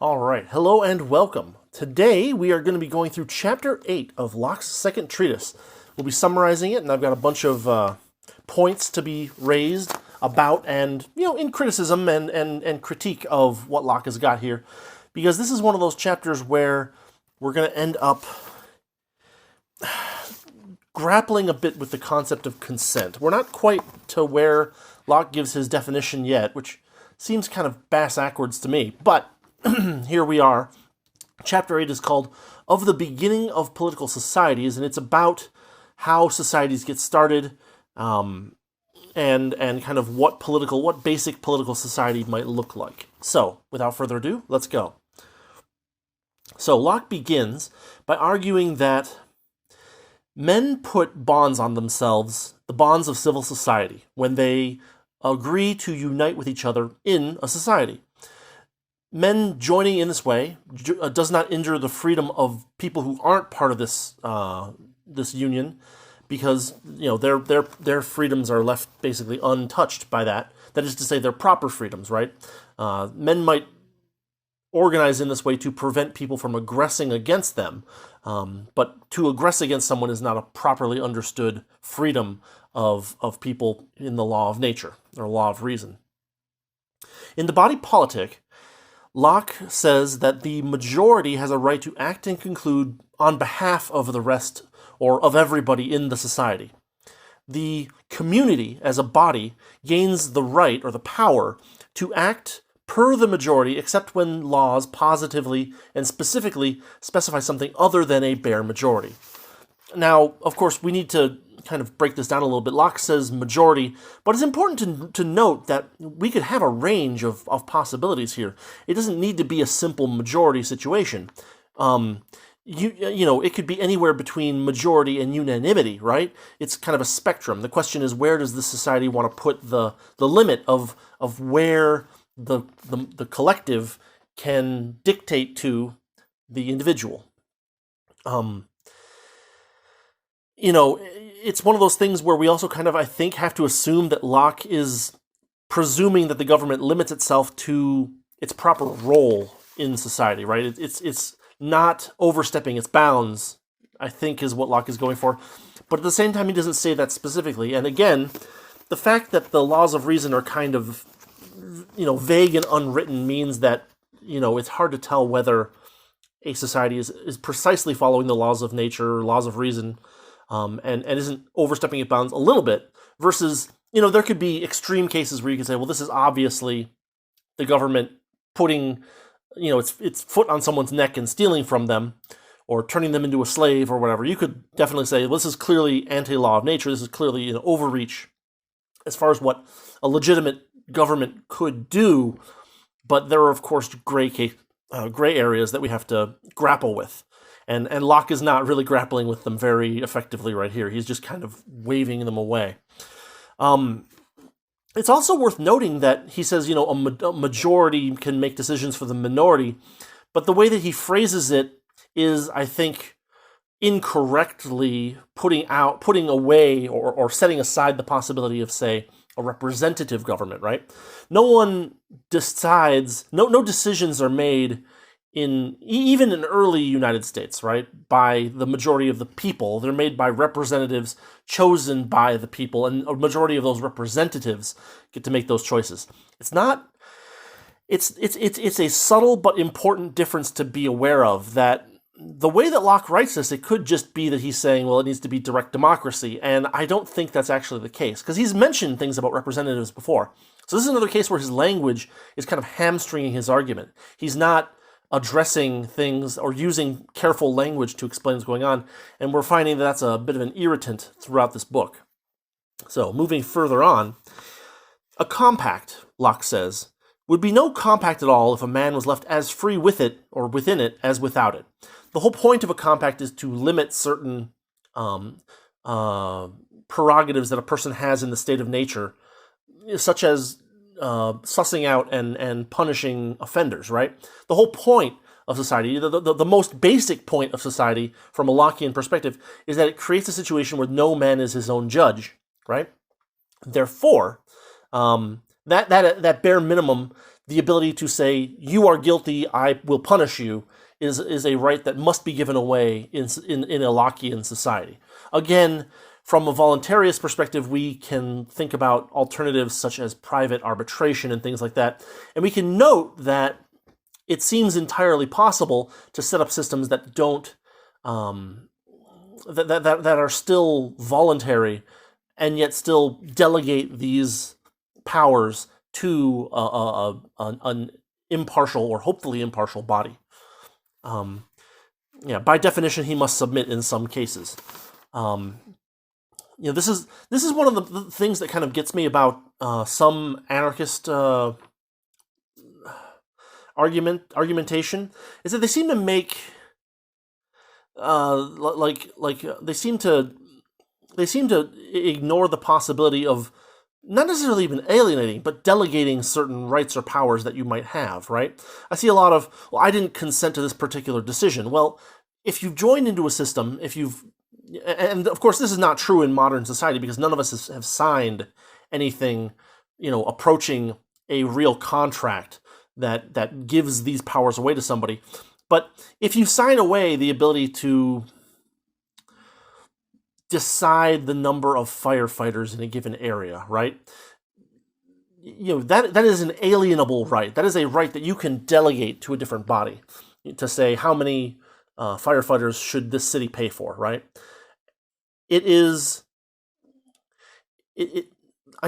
All right, hello and welcome. Today we are going to be going through Chapter 8 of Locke's second treatise. We'll be summarizing it, and I've got a bunch of points to be raised about and, in criticism and critique of what Locke has got here. Because this is one of those chapters where we're going to end up grappling a bit with the concept of consent. We're not quite to where Locke gives his definition yet, which seems kind of bass-ackwards to me, but here we are. Chapter 8 is called Of the Beginning of Political Societies, and it's about how societies get started, and kind of what basic political society might look like. So, without further ado, let's go. So, Locke begins by arguing that men put bonds on themselves, the bonds of civil society, when they agree to unite with each other in a society. Men joining in this way does not injure the freedom of people who aren't part of this union, because their freedoms are left basically untouched by that. That is to say, their proper freedoms, right? Men might organize in this way to prevent people from aggressing against them, but to aggress against someone is not a properly understood freedom of people in the law of nature, or law of reason. In the body politic, Locke says that the majority has a right to act and conclude on behalf of the rest, or of everybody in the society. The community, as a body, gains the right, or the power, to act per the majority, except when laws positively and specifically specify something other than a bare majority. Now, of course, we need to kind of break this down a little bit. Locke says majority, but it's important to note that we could have a range of possibilities here. It doesn't need to be a simple majority situation. It could be anywhere between majority and unanimity, right? It's kind of a spectrum. The question is, where does the society want to put the limit of where the collective can dictate to the individual? It's one of those things where we also kind of, I think, have to assume that Locke is presuming that the government limits itself to its proper role in society, right? It's not overstepping its bounds, I think, is what Locke is going for. But at the same time, he doesn't say that specifically. And again, the fact that the laws of reason are kind of, vague and unwritten means that, it's hard to tell whether a society is precisely following the laws of nature or laws of reason, and isn't overstepping its bounds a little bit, versus, there could be extreme cases where you can say, well, this is obviously the government putting, its foot on someone's neck and stealing from them, or turning them into a slave or whatever. You could definitely say, well, this is clearly anti-law of nature, this is clearly an overreach as far as what a legitimate government could do, but there are, of course, gray areas that we have to grapple with. And Locke is not really grappling with them very effectively right here. He's just kind of waving them away. It's also worth noting that he says, a majority can make decisions for the minority, but the way that he phrases it is, I think, incorrectly putting away or setting aside the possibility of, say, a representative government, right? No one decides, no decisions are made even in early United States, right, by the majority of the people. They're made by representatives chosen by the people, and a majority of those representatives get to make those choices. It's a subtle but important difference to be aware of, that the way that Locke writes this, it could just be that he's saying, well, it needs to be direct democracy, and I don't think that's actually the case, because he's mentioned things about representatives before. So this is another case where his language is kind of hamstringing his argument. He's not addressing things or using careful language to explain what's going on, and we're finding that that's a bit of an irritant throughout this book. So, moving further on, a compact, Locke says, would be no compact at all if a man was left as free with it or within it as without it. The whole point of a compact is to limit certain prerogatives that a person has in the state of nature, such as sussing out and punishing offenders, right? The whole point of society, the most basic point of society from a Lockean perspective, is that it creates a situation where no man is his own judge, right? Therefore, that bare minimum, the ability to say, you are guilty, I will punish you, is a right that must be given away in a Lockean society. Again, from a voluntarist perspective, we can think about alternatives such as private arbitration and things like that. And we can note that it seems entirely possible to set up systems that don't, that are still voluntary and yet still delegate these powers to an impartial or hopefully impartial body. By definition, he must submit in some cases. This is one of the things that kind of gets me about some anarchist argumentation, is that they seem to make they seem to ignore the possibility of not necessarily even alienating, but delegating certain rights or powers that you might have, right? I see a lot of, well, I didn't consent to this particular decision. Well, if you've joined into a system, and of course this is not true in modern society because none of us have signed anything, approaching a real contract that gives these powers away to somebody. But if you sign away the ability to decide the number of firefighters in a given area, right? That is an alienable right. That is a right that you can delegate to a different body to say how many firefighters should this city pay for, right? I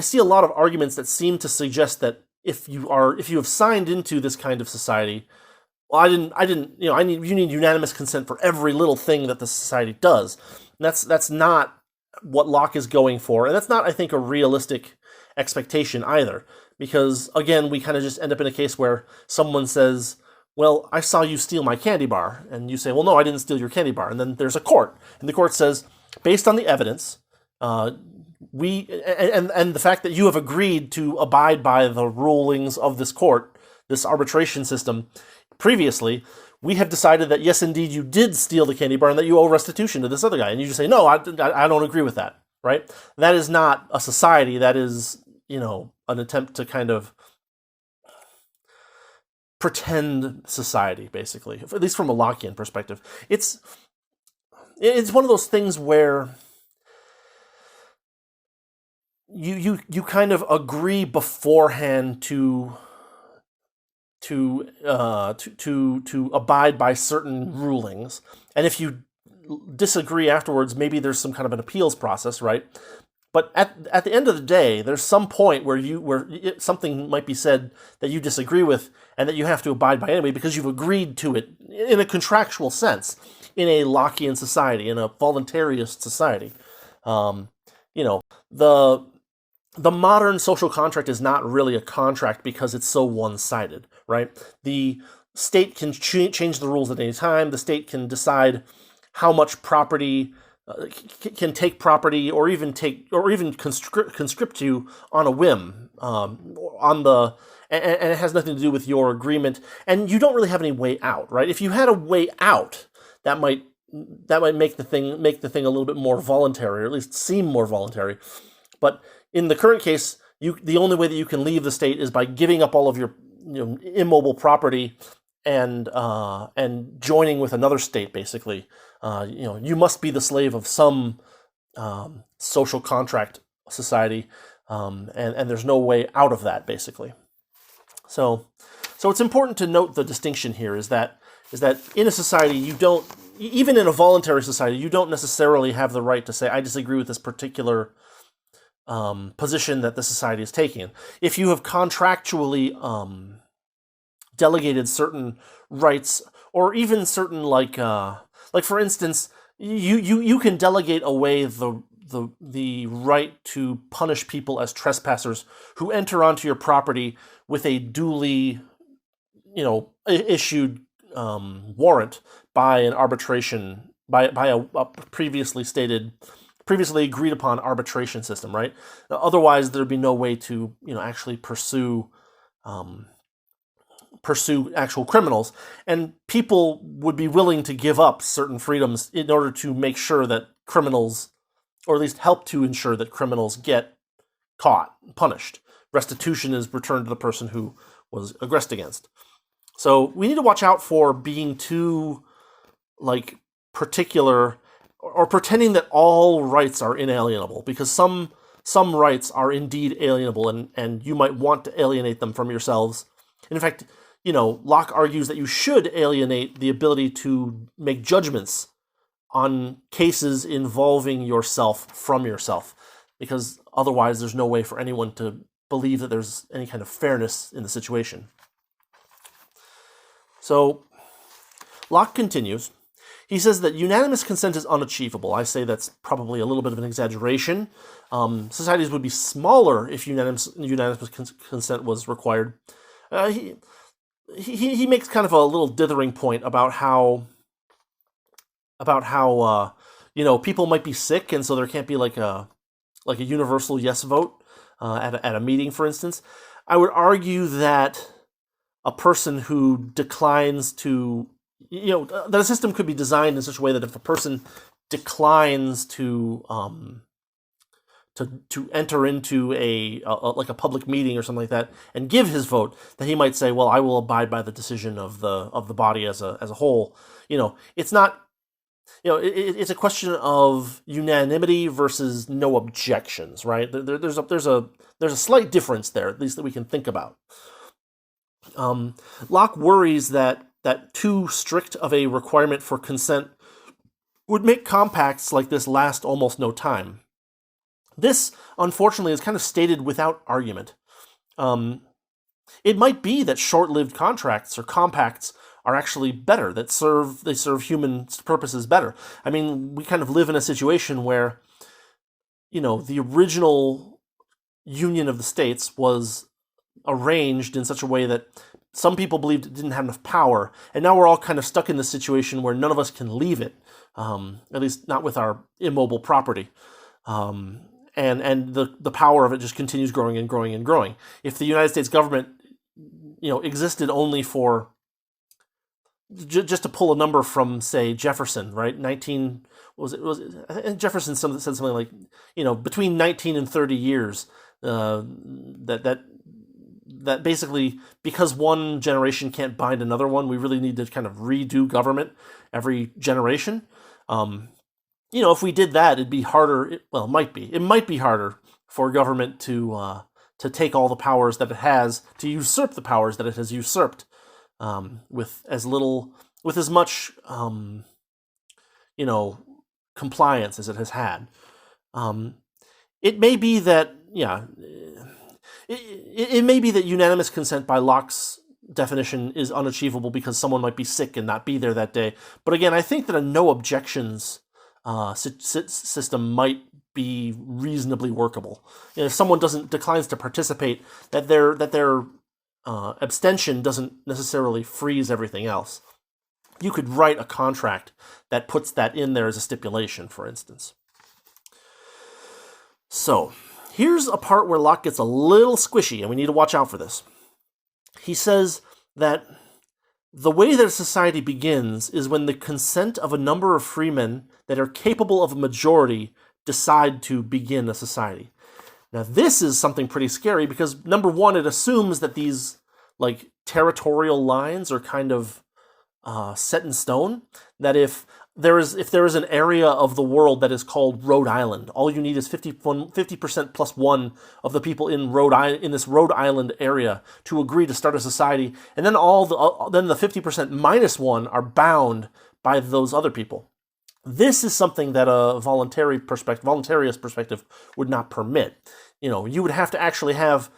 see a lot of arguments that seem to suggest that if you have signed into this kind of society, well, you need unanimous consent for every little thing that the society does. And that's not what Locke is going for, and that's not, I think, a realistic expectation either. Because again, we kind of just end up in a case where someone says, "Well, I saw you steal my candy bar," and you say, "Well, no, I didn't steal your candy bar." And then there's a court, and the court says, based on the evidence, and the fact that you have agreed to abide by the rulings of this court, this arbitration system, previously, we have decided that yes, indeed, you did steal the candy bar and that you owe restitution to this other guy. And you just say, no, I don't agree with that, right? That is not a society. That is, an attempt to kind of pretend society, basically, at least from a Lockean perspective. It's one of those things where you kind of agree beforehand to abide by certain rulings, and if you disagree afterwards, maybe there's some kind of an appeals process, right? But at the end of the day, there's some point where something might be said that you disagree with, and that you have to abide by anyway because you've agreed to it in a contractual sense in a Lockean society, in a voluntarist society. The modern social contract is not really a contract because it's so one-sided, right? The state can change the rules at any time. The state can decide how much property, can take property, or even conscript you on a whim, and it has nothing to do with your agreement. And you don't really have any way out, right? If you had a way out, that might make the thing a little bit more voluntary, or at least seem more voluntary. But in the current case, the only way that you can leave the state is by giving up all of your immobile property and joining with another state, basically. You must be the slave of some social contract society, and there's no way out of that, basically. So it's important to note the distinction here is that in a society, you don't, even in a voluntary society, you don't necessarily have the right to say, I disagree with this particular position that the society is taking. If you have contractually delegated certain rights, or even certain like for instance, you can delegate away the right to punish people as trespassers who enter onto your property with a duly issued warrant by an arbitration by a previously agreed upon arbitration system, right? Otherwise, there'd be no way to actually pursue actual criminals, and people would be willing to give up certain freedoms in order to make sure that criminals, or at least help to ensure that criminals get caught, punished, restitution is returned to the person who was aggressed against. So we need to watch out for being too, particular or pretending that all rights are inalienable, because some rights are indeed alienable, and you might want to alienate them from yourselves. And in fact, Locke argues that you should alienate the ability to make judgments on cases involving yourself from yourself, because otherwise there's no way for anyone to believe that there's any kind of fairness in the situation. So Locke continues. He says that unanimous consent is unachievable. I say that's probably a little bit of an exaggeration. Societies would be smaller if unanimous consent was required. He makes kind of a little dithering point about how people might be sick, and so there can't be like a universal yes vote at a meeting, for instance. I would argue that a person who declines to, that a system could be designed in such a way that if a person declines to enter into a public meeting or something like that and give his vote, that he might say, well, I will abide by the decision of the body as a whole. It's not. It's a question of unanimity versus no objections, right? There's a slight difference there, at least that we can think about. Locke worries that too strict of a requirement for consent would make compacts like this last almost no time. This, unfortunately, is kind of stated without argument. It might be that short-lived contracts or compacts are actually better, that they serve human purposes better. I mean, we kind of live in a situation where, the original union of the states was arranged in such a way that some people believed it didn't have enough power, and now we're all kind of stuck in this situation where none of us can leave it, at least not with our immobile property. And the power of it just continues growing and growing and growing. If the United States government, existed only for, just to pull a number from, say, Jefferson, right? I think Jefferson said something like, between 19 and 30 years, that basically, because one generation can't bind another one, we really need to kind of redo government every generation. If we did that, it'd be harder. It might be. It might be harder for government to take all the powers that it has, to usurp the powers that it has usurped, with as much compliance as it has had. It may be that, it may be that unanimous consent by Locke's definition is unachievable because someone might be sick and not be there that day. But again, I think that a no objections system might be reasonably workable. If someone declines to participate, that their abstention doesn't necessarily freeze everything else. You could write a contract that puts that in there as a stipulation, for instance. So, here's a part where Locke gets a little squishy, and we need to watch out for this. He says that the way that a society begins is when the consent of a number of freemen that are capable of a majority decide to begin a society. Now, this is something pretty scary because, number one, it assumes that these territorial lines are kind of set in stone. That if there is an area of the world that is called Rhode Island, all you need is 50% plus one of the people in this Rhode Island area to agree to start a society, and then then the 50% minus one are bound by those other people. This is something that a voluntarist perspective would not permit. You would have to actually have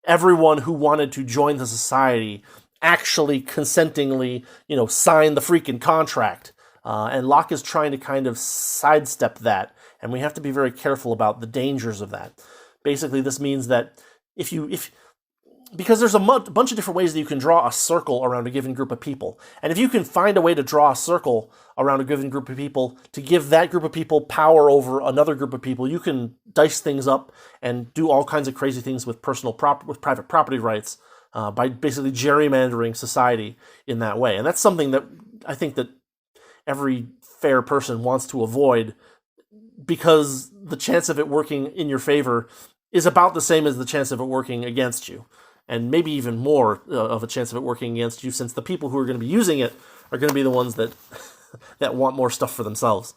everyone who wanted to join the society actually consentingly, sign the freaking contract. And Locke is trying to kind of sidestep that, and we have to be very careful about the dangers of that. Basically, this means that because there's a bunch of different ways that you can draw a circle around a given group of people, and if you can find a way to draw a circle around a given group of people to give that group of people power over another group of people, you can dice things up and do all kinds of crazy things with private property rights by basically gerrymandering society in that way. And that's something that I think that every fair person wants to avoid, because the chance of it working in your favor is about the same as the chance of it working against you, and maybe even more of a chance of it working against you, since the people who are going to be using it are going to be the ones that that want more stuff for themselves.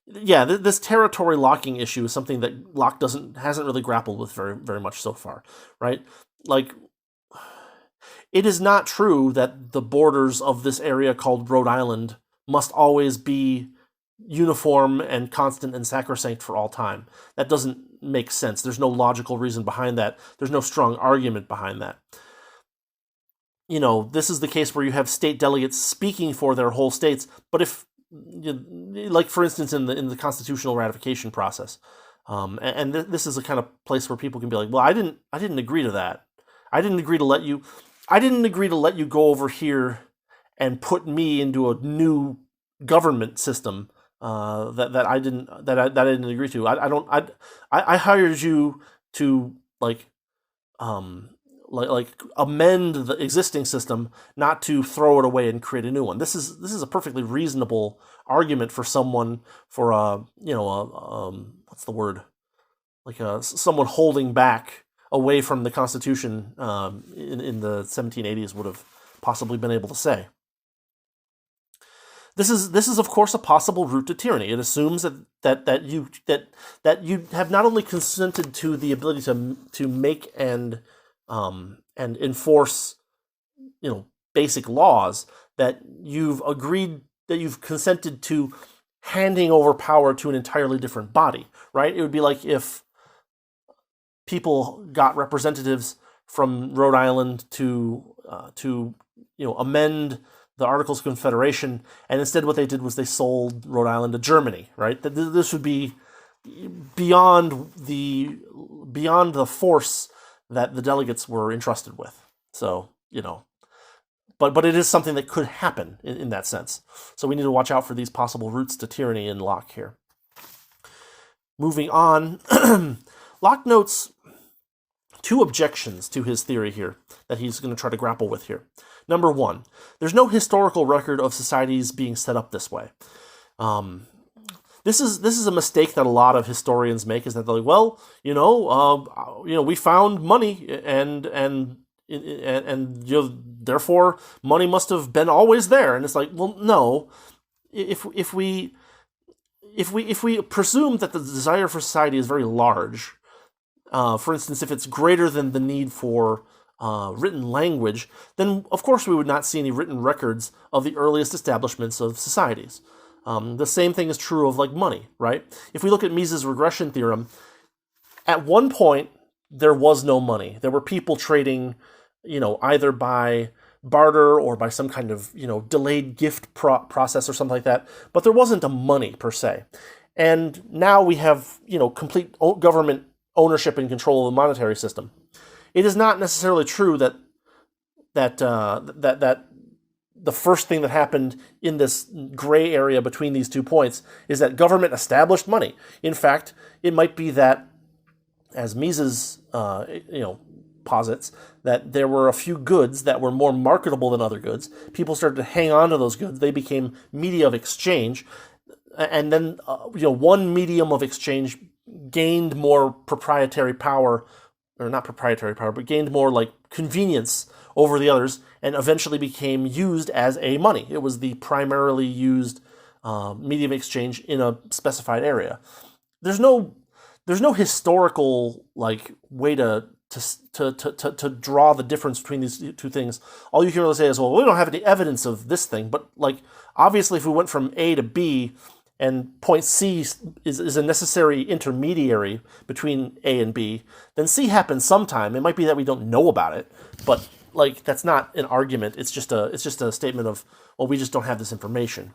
Yeah, this territory locking issue is something that Locke hasn't really grappled with very, very much so far, right? Like, it is not true that the borders of this area called Rhode Island must always be uniform and constant and sacrosanct for all time. That doesn't make sense. There's no logical reason behind that. There's no strong argument behind that. This is the case where you have state delegates speaking for their whole states, but if, like for instance in the constitutional ratification process, and this is a kind of place where people can be like, well, I didn't agree to that. I didn't agree to let you go over here and put me into a new government system that I didn't agree to. I hired you to like amend the existing system, not to throw it away and create a new one. This is a perfectly reasonable argument for someone, for what's the word? Like someone holding back away from the Constitution in the 1780s would have possibly been able to say. This is of course a possible route to tyranny. It assumes that you have not only consented to the ability to make and enforce basic laws, that you've consented to handing over power to an entirely different body, right? It would be like if people got representatives from Rhode Island to amend the Articles of Confederation, and instead what they did was they sold Rhode Island to Germany, right? This would be beyond the force that the delegates were entrusted with. So, but it is something that could happen in that sense. So we need to watch out for these possible routes to tyranny in Locke here. Moving on, Locke notes two objections to his theory here that he's going to try to grapple with here. Number one, there's no historical record of societies being set up this way. This is a mistake that a lot of historians make, is that they're like, well, we found money and therefore money must have been always there. And it's like, well, no. If we presume that the desire for society is very large, for instance, if it's greater than the need for written language, then of course we would not see any written records of the earliest establishments of societies. The same thing is true of money, right? If we look at Mises' regression theorem, at one point there was no money. There were people trading, either by barter or by some kind of, delayed gift process or something like that, but there wasn't a money per se. And now we have, complete government ownership and control of the monetary system. It is not necessarily true that the first thing that happened in this gray area between these 2 points is that government established money. In fact, it might be that, as Mises posits, that there were a few goods that were more marketable than other goods. People started to hang on to those goods. They became media of exchange, and then one medium of exchange gained more proprietary power, or not proprietary power, but gained more convenience over the others, and eventually became used as a money. It was the primarily used medium of exchange in a specified area. There's no historical way to draw the difference between these two things. All you can really say is, well, we don't have any evidence of this thing, but obviously if we went from A to B, and point C is a necessary intermediary between A and B, then C happens sometime. It might be that we don't know about it, but that's not an argument. It's just a statement of, well, we just don't have this information.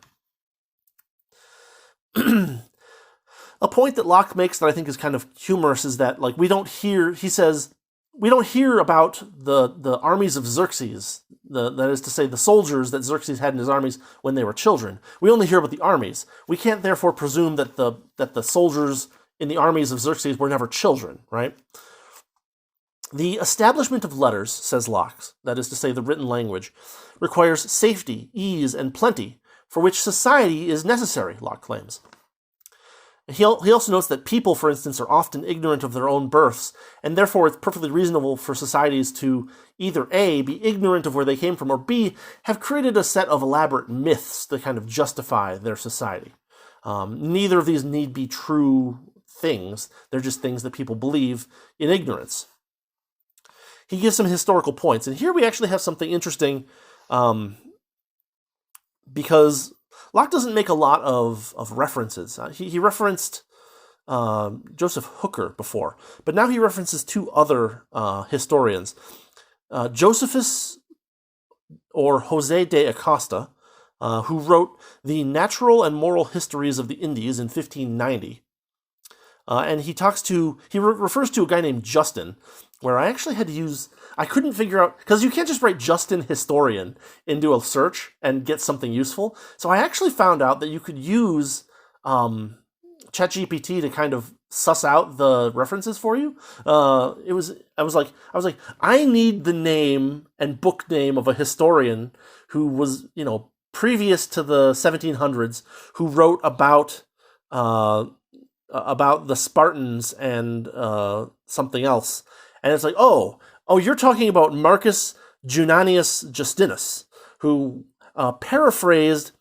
A point that Locke makes that I think is kind of humorous is that he says we don't hear about the armies of Xerxes, that is to say, the soldiers that Xerxes had in his armies when they were children. We only hear about the armies. We can't therefore presume that the soldiers in the armies of Xerxes were never children, right? The establishment of letters, says Locke, that is to say, the written language, requires safety, ease, and plenty, for which society is necessary, Locke claims. He also notes that people, for instance, are often ignorant of their own births, and therefore it's perfectly reasonable for societies to either A, be ignorant of where they came from, or B, have created a set of elaborate myths that kind of justify their society. Neither of these need be true things. They're just things that people believe in ignorance. He gives some historical points, and here we actually have something interesting, because Locke doesn't make a lot of references. He referenced Joseph Hooker before, but now he references two other historians. Josephus, or Jose de Acosta, who wrote the Natural and Moral Histories of the Indies in 1590. And he refers to a guy named Justin, where I actually had to use, I couldn't figure out, because you can't just write Justin historian into a search and get something useful. So I actually found out that you could use ChatGPT to kind of suss out the references for you. I was like, I need the name and book name of a historian who was, previous to the 1700s, who wrote about the Spartans and something else. And it's like, oh, you're talking about Marcus Junianius Justinus, who paraphrased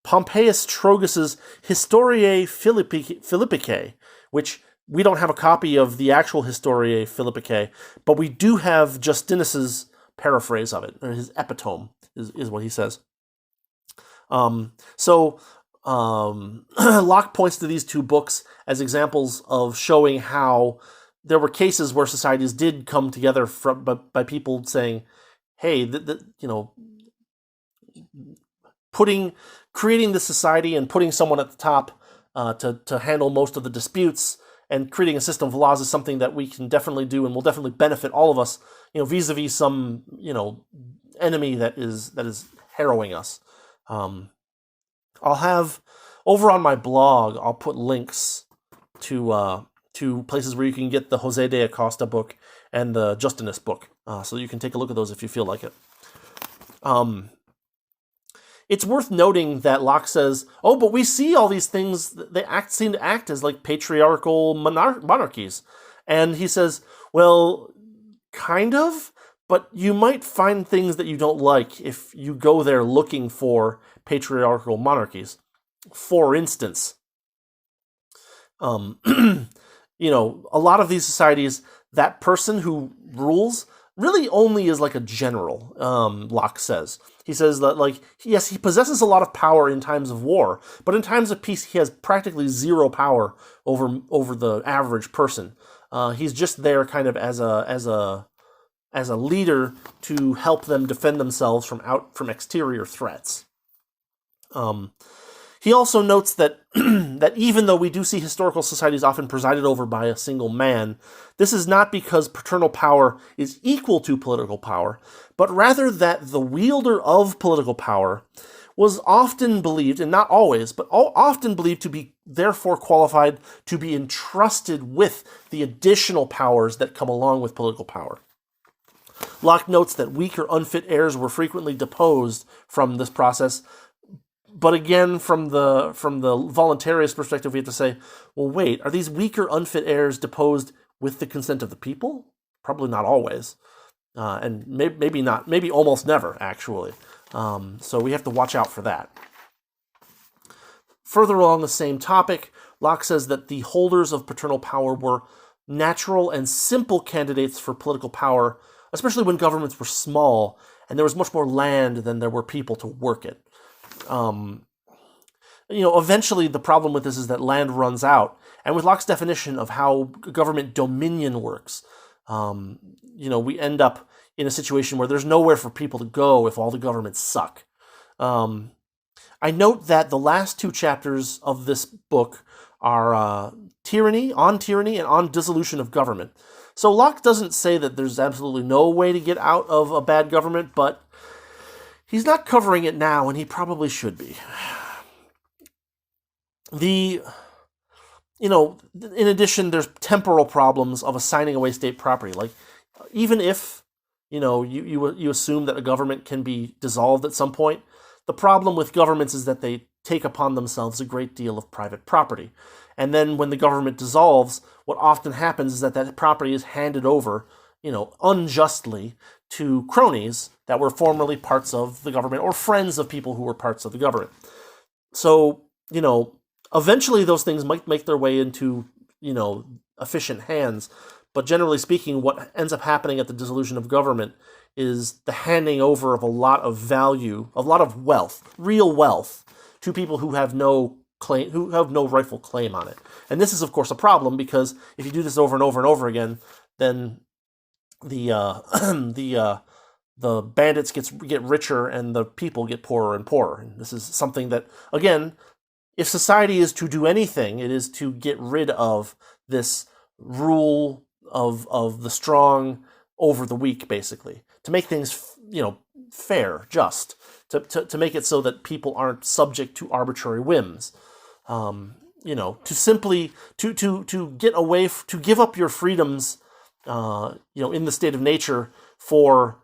Pompeius Trogus's Historiae Philippic, which we don't have a copy of the actual Historiae Philippic, but we do have Justinus's paraphrase of it, or his epitome is what he says. Locke points to these two books as examples of showing how there were cases where societies did come together by people saying, hey, creating this society and putting someone at the top to handle most of the disputes and creating a system of laws is something that we can definitely do and will definitely benefit all of us, vis-a-vis some, enemy that is harrowing us. I'll have, over on my blog, I'll put links to places where you can get the Jose de Acosta book and the Justinus book, so you can take a look at those if you feel like it. It's worth noting that Locke says, oh, but we see all these things, they seem to act as like patriarchal monarchies. And he says, well, kind of, but you might find things that you don't like if you go there looking for patriarchal monarchies. For instance, a lot of these societies, that person who rules really only is like a general, Locke says. He says that, yes, he possesses a lot of power in times of war, but in times of peace, he has practically zero power over the average person. He's just there kind of as a leader to help them defend themselves from exterior threats. He also notes that that even though we do see historical societies often presided over by a single man, this is not because paternal power is equal to political power, but rather that the wielder of political power was often believed, and not always, but often believed to be therefore qualified to be entrusted with the additional powers that come along with political power. Locke notes that weak or unfit heirs were frequently deposed from this process. But again, from the voluntarist perspective, we have to say, well, wait, are these weak or unfit heirs deposed with the consent of the people? Probably not always. And maybe not, maybe almost never, actually. So we have to watch out for that. Further along the same topic, Locke says that the holders of paternal power were natural and simple candidates for political power, especially when governments were small and there was much more land than there were people to work it. Eventually the problem with this is that land runs out. And with Locke's definition of how government dominion works, we end up in a situation where there's nowhere for people to go if all the governments suck. I note that the last two chapters of this book are tyranny, and on dissolution of government. So Locke doesn't say that there's absolutely no way to get out of a bad government, but he's not covering it now, and he probably should be. In addition, there's temporal problems of assigning away state property. Like, even if, you assume that a government can be dissolved at some point, the problem with governments is that they take upon themselves a great deal of private property. And then when the government dissolves, what often happens is that that property is handed over, unjustly to cronies that were formerly parts of the government or friends of people who were parts of the government. So, eventually those things might make their way into, efficient hands. But generally speaking, what ends up happening at the dissolution of government is the handing over of a lot of value, a lot of wealth, real wealth, to people who have no claim, who have no rightful claim on it. And this is, of course, a problem, because if you do this over and over and over again, then the bandits get richer and the people get poorer and poorer. And this is something that, again, if society is to do anything, it is to get rid of this rule of the strong over the weak, basically, to make things, fair, just, to make it so that people aren't subject to arbitrary whims. To simply to get away, to give up your freedoms, in the state of nature for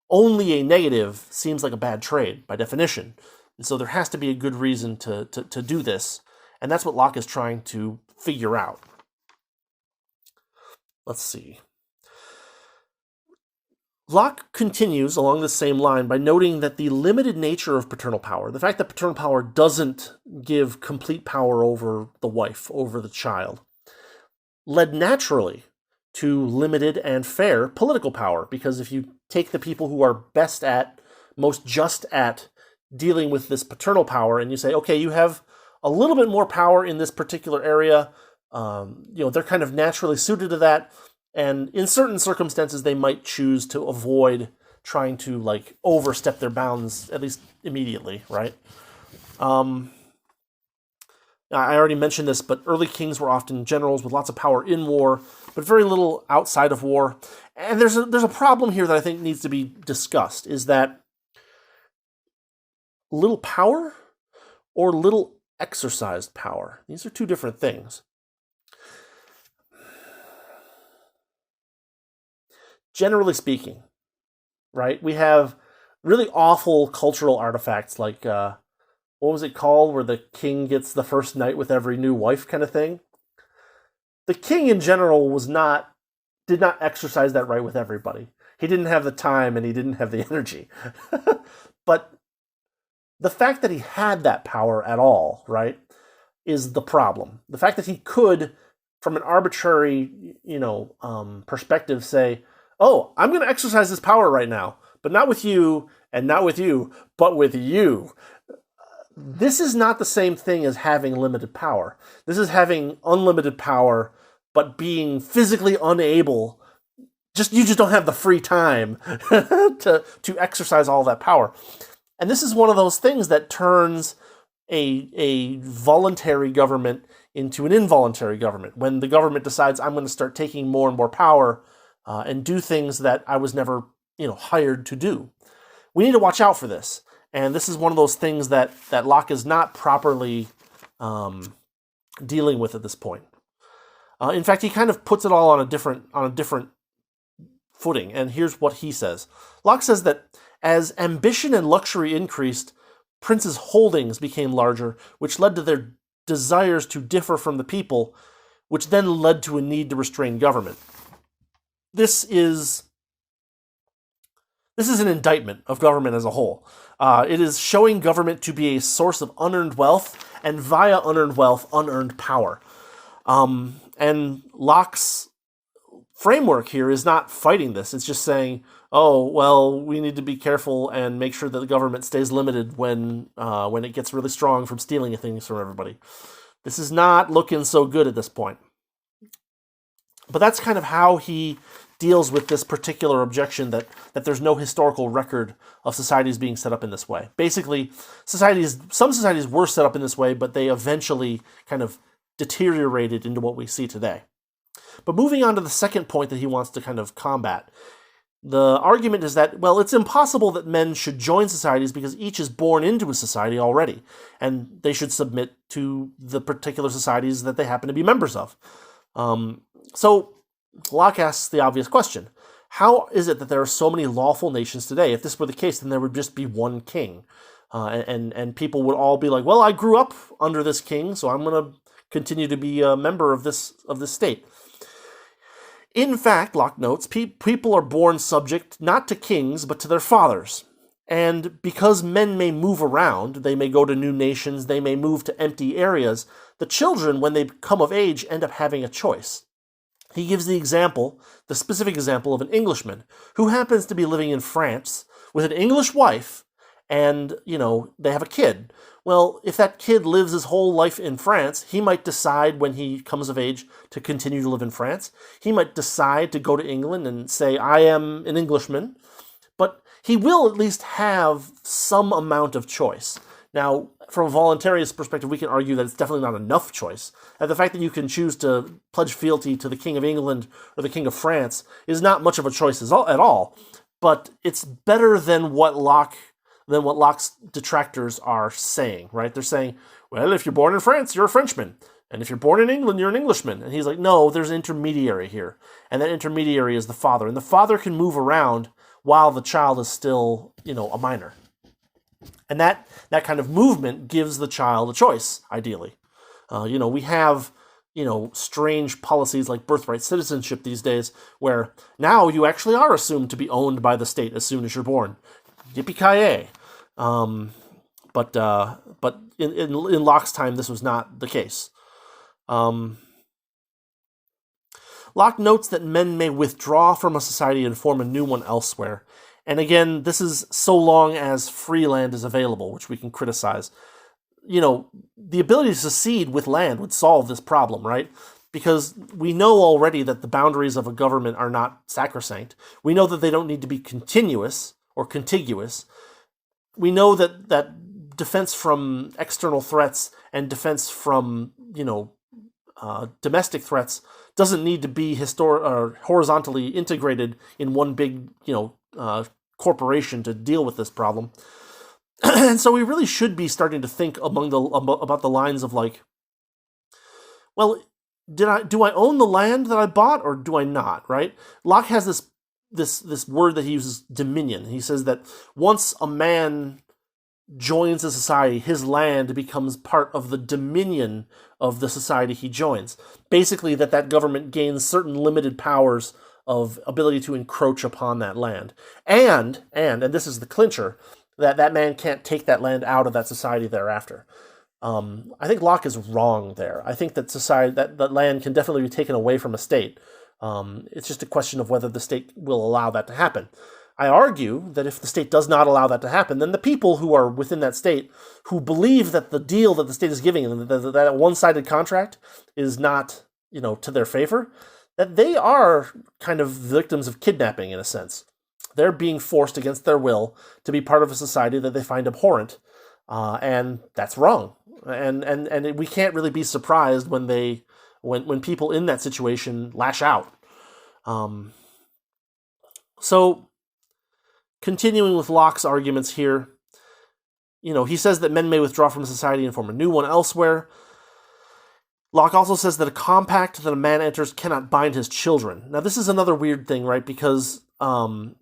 only a negative seems like a bad trade by definition. And so there has to be a good reason to do this. And that's what Locke is trying to figure out. Let's see. Locke continues along the same line by noting that the limited nature of paternal power, the fact that paternal power doesn't give complete power over the wife, over the child, led naturally to limited and fair political power. Because if you take the people who are best at, most just at dealing with this paternal power, and you say, okay, you have a little bit more power in this particular area, they're kind of naturally suited to that. And in certain circumstances, they might choose to avoid trying to overstep their bounds, at least immediately, right? I already mentioned this, but early kings were often generals with lots of power in war, but very little outside of war. And there's a problem here that I think needs to be discussed, is that little power or little exercised power. These are two different things. Generally speaking, right, we have really awful cultural artifacts like, what was it called, where the king gets the first night with every new wife kind of thing? The king in general did not exercise that right with everybody. He didn't have the time and he didn't have the energy. But the fact that he had that power at all, right, is the problem. The fact that he could, from an arbitrary, perspective, say, oh, I'm going to exercise this power right now, but not with you, and not with you, but with you. This is not the same thing as having limited power. This is having unlimited power, but being physically unable. You just don't have the free time to exercise all that power. And this is one of those things that turns a voluntary government into an involuntary government. When the government decides, I'm going to start taking more and more power and do things that I was never, hired to do. We need to watch out for this. And this is one of those things that Locke is not properly dealing with at this point. In fact, he kind of puts it all on a different footing. And here's what he says. Locke says that as ambition and luxury increased, princes' holdings became larger, which led to their desires to differ from the people, which then led to a need to restrain government. This is an indictment of government as a whole. It is showing government to be a source of unearned wealth, and via unearned wealth, unearned power. And Locke's framework here is not fighting this. It's just saying, oh, well, we need to be careful and make sure that the government stays limited when it gets really strong from stealing things from everybody. This is not looking so good at this point. But that's kind of how he deals with this particular objection that there's no historical record of societies being set up in this way. Basically, some societies were set up in this way, but they eventually kind of deteriorated into what we see today. But moving on to the second point that he wants to kind of combat, the argument is that, well, it's impossible that men should join societies because each is born into a society already, and they should submit to the particular societies that they happen to be members of. So Locke asks the obvious question. How is it that there are so many lawful nations today? If this were the case, then there would just be one king. And people would all be like, well, I grew up under this king, so I'm going to continue to be a member of this state. In fact, Locke notes, people are born subject not to kings, but to their fathers. And because men may move around, they may go to new nations, they may move to empty areas, the children, when they come of age, end up having a choice. He gives the specific example of an Englishman who happens to be living in France with an English wife, and, they have a kid. Well, if that kid lives his whole life in France, he might decide when he comes of age to continue to live in France. He might decide to go to England and say, I am an Englishman. But he will at least have some amount of choice. Now, from a voluntarist perspective, we can argue that it's definitely not enough choice. And the fact that you can choose to pledge fealty to the King of England or the King of France is not much of a choice at all. But it's better than what Locke's detractors are saying, right? They're saying, well, if you're born in France, you're a Frenchman. And if you're born in England, you're an Englishman. And he's like, no, there's an intermediary here. And that intermediary is the father. And the father can move around while the child is still, a minor. And that kind of movement gives the child a choice, ideally. We have, strange policies like birthright citizenship these days, where now you actually are assumed to be owned by the state as soon as you're born. Yippee-ki-yay. But in Locke's time, this was not the case. Locke notes that men may withdraw from a society and form a new one elsewhere. And again, this is so long as free land is available, which we can criticize. The ability to secede with land would solve this problem, right? Because we know already that the boundaries of a government are not sacrosanct. We know that they don't need to be continuous or contiguous. We know that defense from external threats and defense from, domestic threats doesn't need to be horizontally integrated in one big, corporation to deal with this problem. And so we really should be starting to think about the lines of like, well, do I own the land that I bought or do I not, right? Locke has this word that he uses, dominion. He says that once a man joins a society, his land becomes part of the dominion of the society he joins. Basically, that government gains certain limited powers of ability to encroach upon that land. And this is the clincher, that man can't take that land out of that society thereafter. I think Locke is wrong there. I think that that land can definitely be taken away from a state. It's just a question of whether the state will allow that to happen. I argue that if the state does not allow that to happen, then the people who are within that state, who believe that the deal that the state is giving them, that one-sided contract is not, to their favor, that they are kind of victims of kidnapping in a sense. They're being forced against their will to be part of a society that they find abhorrent, and that's wrong. And we can't really be surprised when people in that situation lash out. So, continuing with Locke's arguments here, he says that men may withdraw from society and form a new one elsewhere. Locke also says that a compact that a man enters cannot bind his children. Now, this is another weird thing, right? Because Locke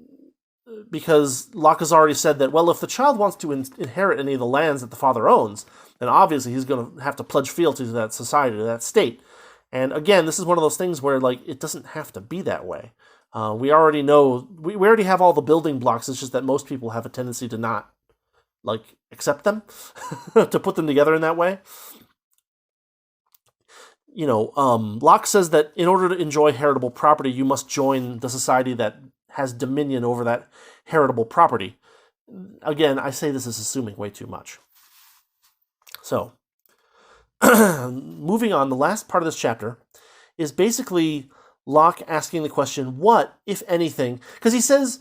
has already said that, well, if the child wants to inherit any of the lands that the father owns, then obviously he's going to have to pledge fealty to that society, to that state. And again, this is one of those things where, it doesn't have to be that way. We already know, we already have all the building blocks. It's just that most people have a tendency to not, accept them, to put them together in that way. Locke says that in order to enjoy heritable property, you must join the society that has dominion over that heritable property. Again, I say this is assuming way too much. So, moving on, the last part of this chapter is basically Locke asking the question, what, if anything, because he says,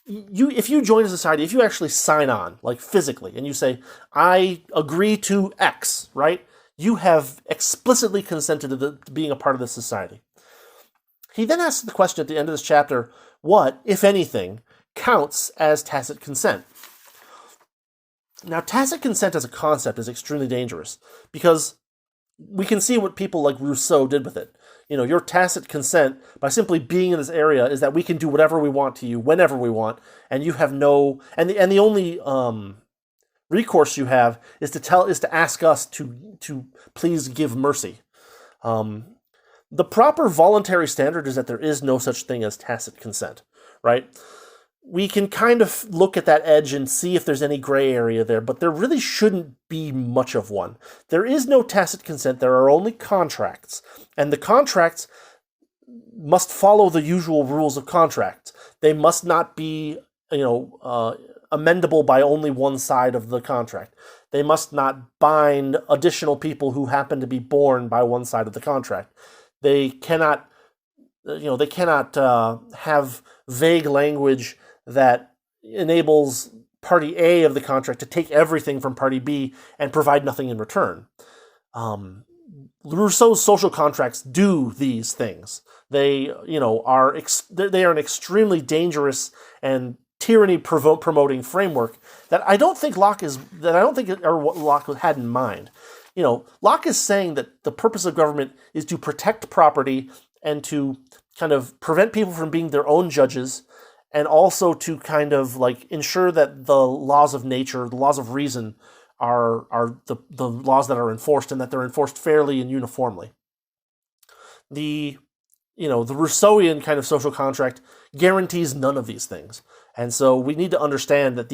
if you join a society, if you actually sign on, physically, and you say, I agree to X, right? You have explicitly consented to being a part of this society. He then asks the question at the end of this chapter, what, if anything, counts as tacit consent? Now, tacit consent as a concept is extremely dangerous, because we can see what people like Rousseau did with it. Your tacit consent, by simply being in this area, is that we can do whatever we want to you, whenever we want, and you have no... And the only recourse you have is to ask us to please give mercy. The proper voluntary standard is that there is no such thing as tacit consent, right? We can kind of look at that edge and see if there's any gray area there, but there really shouldn't be much of one. There is no tacit consent. There are only contracts, and the contracts must follow the usual rules of contracts. They must not be, amendable by only one side of the contract. They must not bind additional people who happen to be born by one side of the contract. They cannot, have vague language that enables party A of the contract to take everything from party B and provide nothing in return. Rousseau's social contracts do these things. They, are an extremely dangerous and tyranny-promoting framework that I don't think Locke what Locke had in mind. Locke is saying that the purpose of government is to protect property and to kind of prevent people from being their own judges, and also to kind of ensure that the laws of nature, the laws of reason, are the laws that are enforced, and that they're enforced fairly and uniformly. The Rousseauian kind of social contract guarantees none of these things, and so we need to understand that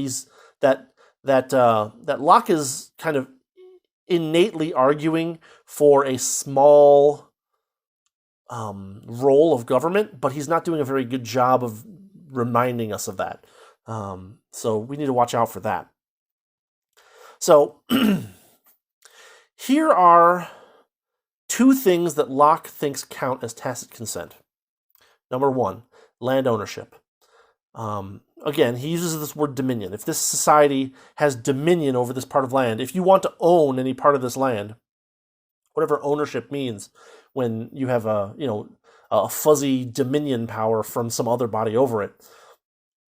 that Locke is kind of innately arguing for a small role of government, but he's not doing a very good job of reminding us of that. So we need to watch out for that. So here are two things that Locke thinks count as tacit consent. Number one, land ownership. Again, he uses this word dominion. If this society has dominion over this part of land, if you want to own any part of this land, whatever ownership means, when you have a fuzzy dominion power from some other body over it,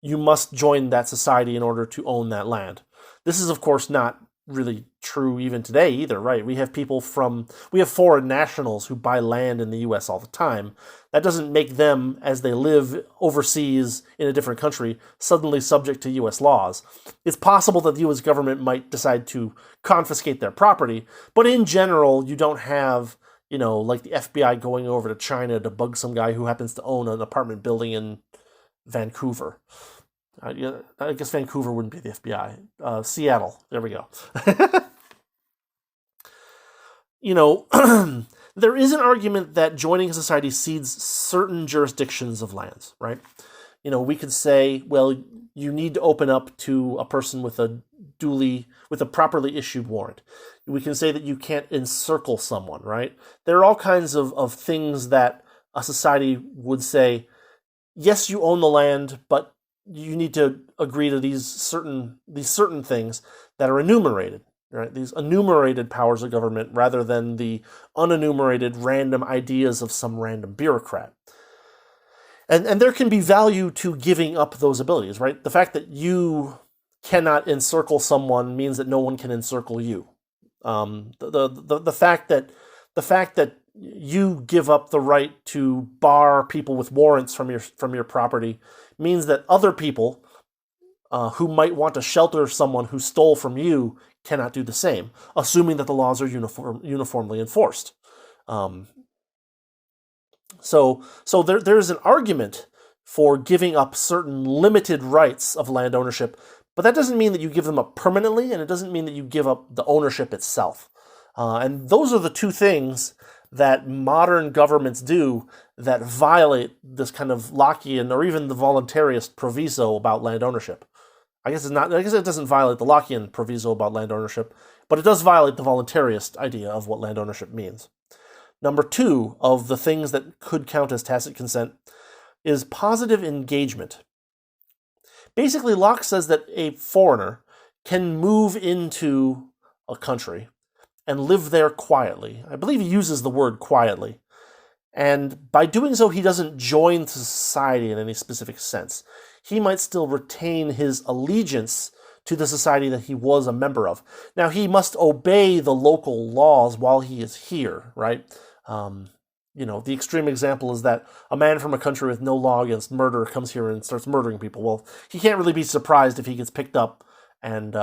you must join that society in order to own that land. This is, of course, not really true even today either, right? We have foreign nationals who buy land in the U.S. all the time. That doesn't make them, as they live overseas in a different country, suddenly subject to U.S. laws. It's possible that the U.S. government might decide to confiscate their property, but in general, you don't have, like the FBI going over to China to bug some guy who happens to own an apartment building in Vancouver. I guess Vancouver wouldn't be the FBI. Seattle. There we go. There is an argument that joining a society cedes certain jurisdictions of lands, right? We could say, well, you need to open up to a person with a properly issued warrant. We can say that you can't encircle someone, right? There are all kinds of things that a society would say, yes, you own the land, but you need to agree to these certain things that are enumerated, right? These enumerated powers of government rather than the unenumerated random ideas of some random bureaucrat. And there can be value to giving up those abilities, right? The fact that you cannot encircle someone means that no one can encircle you. The fact that you give up the right to bar people with warrants from your property means that other people who might want to shelter someone who stole from you cannot do the same, assuming that the laws are uniformly enforced. So there's an argument for giving up certain limited rights of land ownership, but that doesn't mean that you give them up permanently, and it doesn't mean that you give up the ownership itself. And those are the two things that modern governments do that violate this kind of Lockean or even the voluntarist proviso about land ownership. I guess it doesn't violate the Lockean proviso about land ownership, but it does violate the voluntarist idea of what land ownership means. Number two of the things that could count as tacit consent is positive engagement. Basically, Locke says that a foreigner can move into a country and live there quietly. I believe he uses the word quietly. And by doing so, he doesn't join society in any specific sense. He might still retain his allegiance to the society that he was a member of. Now, he must obey the local laws while he is here, right? The extreme example is that a man from a country with no law against murder comes here and starts murdering people. Well, he can't really be surprised if he gets picked up and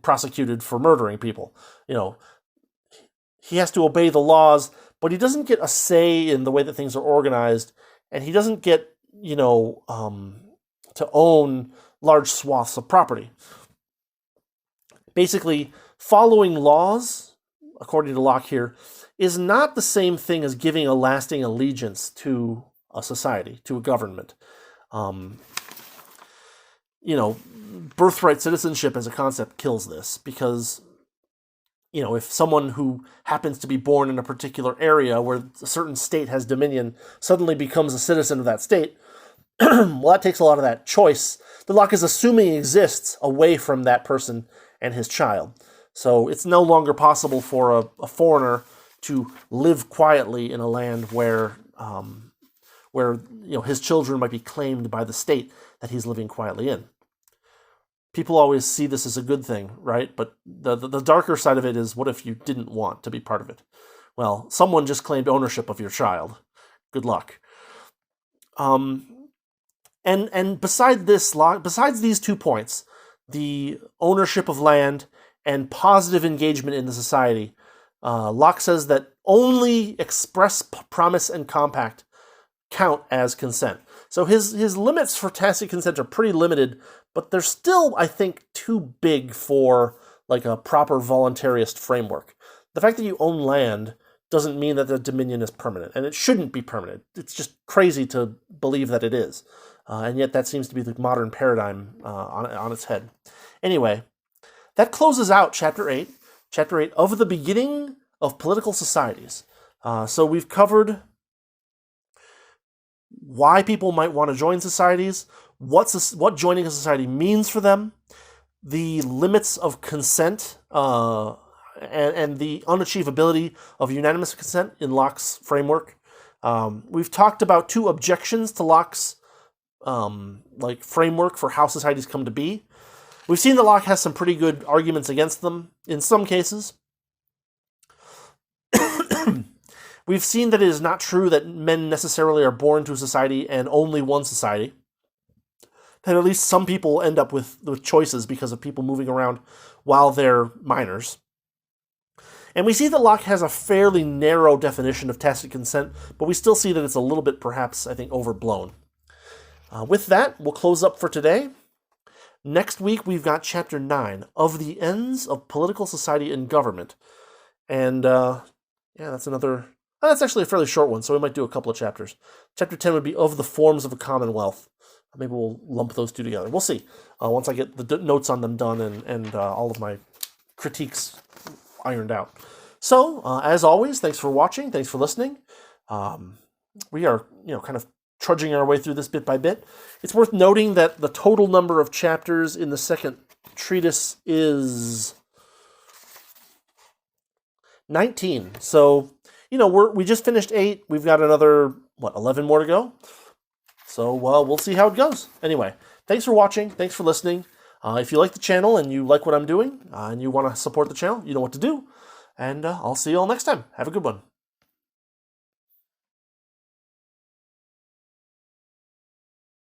prosecuted for murdering people. He has to obey the laws, but he doesn't get a say in the way that things are organized, and he doesn't get, to own large swaths of property. Basically, following laws, according to Locke here, is not the same thing as giving a lasting allegiance to a society, to a government. Birthright citizenship as a concept kills this, because, if someone who happens to be born in a particular area where a certain state has dominion suddenly becomes a citizen of that state, well, that takes a lot of that choice that Locke is assuming exists away from that person and his child. So it's no longer possible for a foreigner to live quietly in a land where his children might be claimed by the state that he's living quietly in. People always see this as a good thing, right? But the darker side of it is, what if you didn't want to be part of it? Well, someone just claimed ownership of your child. Good luck. And besides these 2 points, the ownership of land and positive engagement in the society, Locke says that only express promise and compact count as consent. So his limits for tacit consent are pretty limited, but they're still, I think, too big for like a proper voluntarist framework. The fact that you own land doesn't mean that the dominion is permanent, and it shouldn't be permanent. It's just crazy to believe that it is. And yet that seems to be the modern paradigm on its head. Anyway, that closes out Chapter 8. Chapter 8 of the beginning of political societies. So we've covered why people might want to join societies, what joining a society means for them, the limits of consent, and the unachievability of unanimous consent in Locke's framework. We've talked about 2 objections to Locke's framework for how societies come to be. We've seen that Locke has some pretty good arguments against them in some cases. We've seen that it is not true that men necessarily are born to a society and only one society. That at least some people end up with choices because of people moving around while they're minors. And we see that Locke has a fairly narrow definition of tacit consent, but we still see that it's a little bit, perhaps, I think, overblown. With that, we'll close up for today. Next week, we've got Chapter 9, Of the Ends of Political Society and Government. And, that's actually a fairly short one, so we might do a couple of chapters. Chapter 10 would be Of the Forms of a Commonwealth. Maybe we'll lump those 2 together. We'll see, once I get the notes on them done and all of my critiques ironed out. So, as always, thanks for watching, thanks for listening. We are, kind of trudging our way through this bit by bit. It's worth noting that the total number of chapters in the second treatise is 19. So, we just finished 8. We've got another, 11 more to go? So, we'll see how it goes. Anyway, thanks for watching. Thanks for listening. If you like the channel and you like what I'm doing, and you want to support the channel, you know what to do. And I'll see you all next time. Have a good one.